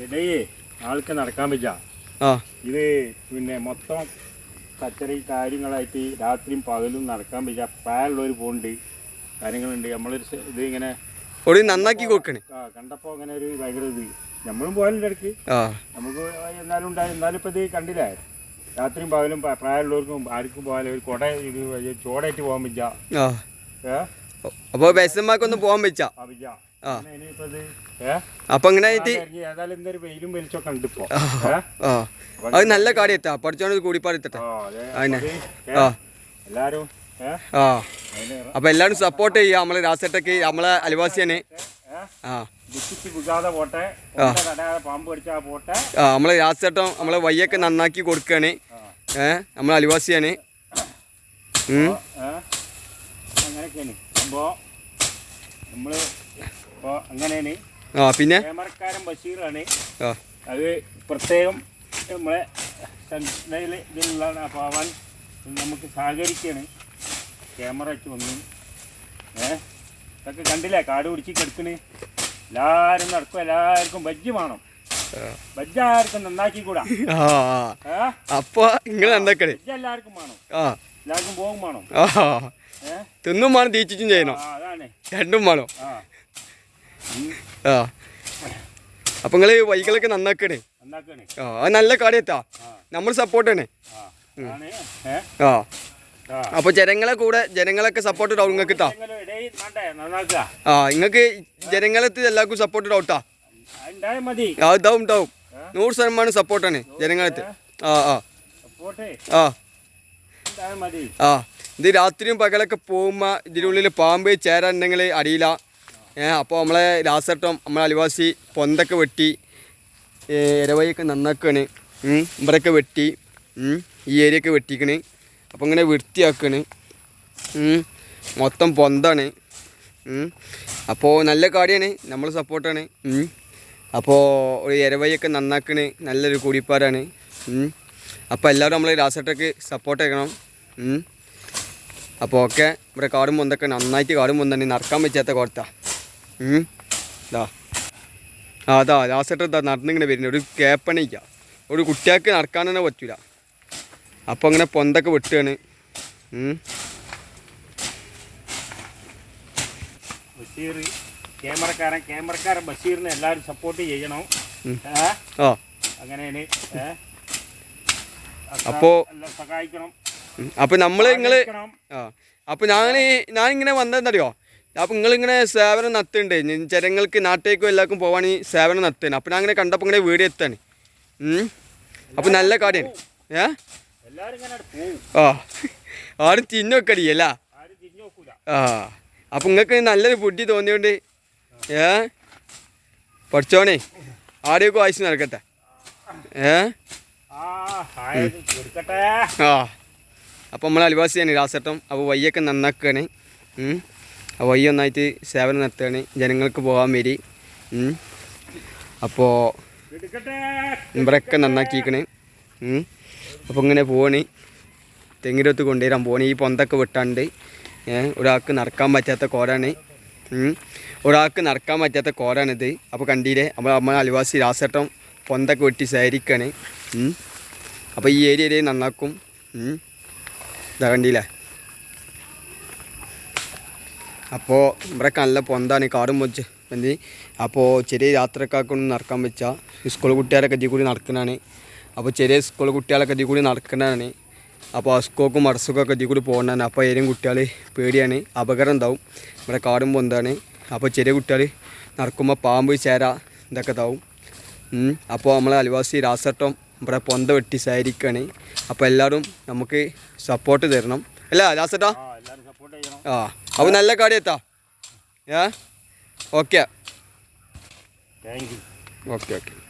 ഇടയെ ആൾക്ക് നടക്കാൻ പറ്റാ ഇത് പിന്നെ മൊത്തം കച്ചറി കാര്യങ്ങളായിട്ട് രാത്രിയും പകലും നടക്കാൻ പറ്റാ പ്രായമുള്ളവർ പോകുന്നുണ്ട് കാര്യങ്ങളുണ്ട് നമ്മളൊരു ഇത് ഇങ്ങനെ നന്നാക്കി കൊടുക്കണേ കണ്ടപ്പോൾ അങ്ങനെ ഒരു ഭയങ്കര ഇത് നമ്മളും പോയാലും ഇടയ്ക്ക് നമുക്ക് എന്നാലും ഉണ്ടായി എന്നാലും ഇപ്പം ഇത് കണ്ടില്ലേ രാത്രിയും പകലും പ്രായമുള്ളവർക്കും ആർക്കും പോയാലും ഒരു കൊട ഇത് ചോടായിട്ട് പോകാൻ പറ്റാ അപ്പൊ ബസ്സന്മാർക്കൊന്നും പോകാൻ പറ്റാ അപ്പൊ അങ്ങനെ ഏതായാലും എന്തൊരു വെയിലും വെളിച്ചൊക്കെ ഉണ്ട് ഇപ്പൊ അത് നല്ല കാര്യം എത്താ പഠിച്ചോണ്ട് കൂടിപ്പാടെത്തട്ടെ എല്ലാരും അപ്പൊ എല്ലാരും സപ്പോർട്ട് ചെയ്യാ നമ്മളെ രാസേട്ടക്ക് നമ്മളെ അയൽവാസിയാണ് നമ്മളെ രാസേട്ടൻ നമ്മളെ വയ്യൊക്കെ നന്നാക്കി കൊടുക്കാണ് നമ്മളെ അയൽവാസിയാണ് പിന്നെ ക്യാമറക്കാരൻ ബഷീറാണ് അത് പ്രത്യേകം നമ്മളെ ഇതിലുള്ളതാണ് അപ്പോൾ അവൻ നമുക്ക് സഹകരിക്കാണ് ക്യാമറ വെച്ച് വന്നു ഇതൊക്കെ കണ്ടില്ലേ കാട് പിടിച്ച് കിടക്കണ് എല്ലാവരും നടക്കും എല്ലാവർക്കും ബജ്ജ് വേണം ബജ്ജ് ആർക്കും നന്നാക്കി കൂടാ അപ്പൊ നിങ്ങൾ ബജ്ജ് എല്ലാവർക്കും വേണം എല്ലാവർക്കും പോകും വേണം തിന്നും വേണം തീച്ചും ചെയ്യണം അതാണ് രണ്ടും വേണം അപ്പൊ നിങ്ങള് വൈകളൊക്കെ നന്നാക്കണേ അത് നല്ല കാര്യത്താ നമ്മൾ സപ്പോർട്ടാണ് അപ്പൊ ജനങ്ങളൊക്കെ സപ്പോർട്ട് ഇടാവും നിങ്ങൾക്ക് നിങ്ങൾക്ക് ജനങ്ങളെത്തി എല്ലാവർക്കും സപ്പോർട്ട് ഇടാവട്ടാ ഇതാവും 100% സപ്പോർട്ടാണ് ജനങ്ങളെത്തി ഇത് രാത്രിയും പകലൊക്കെ പോകുമ്പോൾ ഇതിനുള്ളിൽ പാമ്പ് ചേരാനുണ്ടെങ്കിൽ അറിയില്ല അപ്പോൾ നമ്മളെ രാസട്ടം നമ്മളെ അയൽവാസി പൊന്തൊക്കെ വെട്ടി ഇരവയൊക്കെ നന്നാക്കാണ് ഇവരൊക്കെ വെട്ടി ഈ ഏരിയയൊക്കെ വെട്ടിക്കണ് അപ്പോൾ ഇങ്ങനെ വൃത്തിയാക്കണ് മൊത്തം പൊന്താണ് അപ്പോൾ നല്ല കാര്യമാണ് നമ്മൾ സപ്പോർട്ടാണ് അപ്പോൾ ഒരു ഇരവയൊക്കെ നന്നാക്കണ് നല്ലൊരു കൂടിപ്പാരാണ് അപ്പോൾ എല്ലാവരും നമ്മളെ രാസട്ടക്ക് സപ്പോർട്ട് ചെയ്യണം അപ്പോൾ ഓക്കെ ഇവിടെ കാടും പൊന്തൊക്കെ നന്നായിട്ട് കാടും പൊന്താണ് നടക്കാൻ പറ്റാത്ത കോർത്താ അതാ രാസട്ട നടന്നിങ്ങനെ വരുന്നത് ഒരു കേപ്പണിക്ക ഒരു കുട്ടികൾക്ക് നടക്കാൻ തന്നെ പറ്റൂല അപ്പോൾ അങ്ങനെ പൊന്തൊക്കെ വെട്ടുകയാണ് ക്യാമറക്കാരൻ ബഷീറിനെ എല്ലാവരും സപ്പോർട്ട് ചെയ്യണം അങ്ങനെയാണ് അപ്പോൾ സഹായിക്കണം അപ്പോൾ നമ്മൾ അപ്പോൾ ഞാനിങ്ങനെ വന്നതെന്നറിയോ അപ്പോൾ നിങ്ങളിങ്ങനെ സേവനം നടത്തുന്നുണ്ട് ജനങ്ങൾക്ക് നാട്ടിലേക്കും എല്ലാവർക്കും പോവാണെങ്കിൽ സേവനം നടത്തുകയാണ് അപ്പോൾ ഞാൻ അങ്ങനെ കണ്ടപ്പോൾ ഇങ്ങനെ വീഡിയോ എത്താണ് അപ്പോൾ നല്ല കാര്യമാണ് ആരും തിന്നൊക്കെ അടിയല്ല അപ്പം നിങ്ങൾക്ക് നല്ലൊരു ബുദ്ധി തോന്നിയോണ്ട് പഠിച്ചോണേ ആരെയൊക്കെ ആവശ്യം നടക്കട്ടെ അപ്പം നമ്മളെ അയൽവാസിയാണ് രാസട്ടം അപ്പോൾ വയ്യൊക്കെ നന്നാക്കുകയാണ് ആ വയ്യ ഒന്നായിട്ട് സേവനം നടത്തുകയാണ് ജനങ്ങൾക്ക് പോകാൻ വരി അപ്പോൾ ഇവരൊക്കെ നന്നാക്കിക്കണേ അപ്പോൾ ഇങ്ങനെ പോവാണ് തെങ്ങിരത്ത് കൊണ്ടുവരാൻ പോവാണ് ഈ പൊന്തൊക്കെ വിട്ടാണ്ട് ഒരാൾക്ക് നടക്കാൻ പറ്റാത്ത കോടാണ് കോടാണിത് അപ്പോൾ കണ്ടില്ലേ നമ്മളെ അയൽവാസി രാസട്ടം പൊന്തൊക്കെ വെട്ടി സഹരിക്കാണ് അപ്പോൾ ഈ ഏരിയയിൽ നന്നാക്കും ഇതാ കണ്ടില്ലേ അപ്പോൾ ഇവിടെയൊക്കെ നല്ല പൊന്താണ് കാടും വെച്ച് എന്ത് അപ്പോൾ ചെറിയ യാത്രക്കാർക്കൊന്നും നടക്കാൻ വെച്ചാൽ സ്കൂൾ കുട്ടികളൊക്കെ ഇതിൽ കൂടി നടക്കുന്നതാണ് അപ്പോൾ ചെറിയ സ്കൂൾ കുട്ടികളൊക്കെ ഇതിൽ കൂടി നടക്കുന്നതാണ് അപ്പോൾ അസ്കോക്കും മടസ്സുക്കൊക്കെ ഇതിൽ കൂടി പോകുന്നതാണ് അപ്പോൾ ഏതെങ്കിലും കുട്ടികൾ പേടിയാണ് അപകടം ഉണ്ടാവും ഇവിടെ കാടും പൊന്താണ് അപ്പോൾ ചെറിയ കുട്ടികൾ നടക്കുമ്പോൾ പാമ്പ് ചേര ഇതൊക്കെ ഇതാവും അപ്പോൾ നമ്മളെ അയൽവാസി രാസട്ടം ഇവിടെ പൊന്ത വെട്ടി സഹരിക്കുകയാണ് അപ്പോൾ എല്ലാവരും നമുക്ക് സപ്പോർട്ട് തരണം അല്ല രാസട്ടാ അപ്പോൾ നല്ല കാര്യത്താ ഓക്കെ താങ്ക് യു ഓക്കെ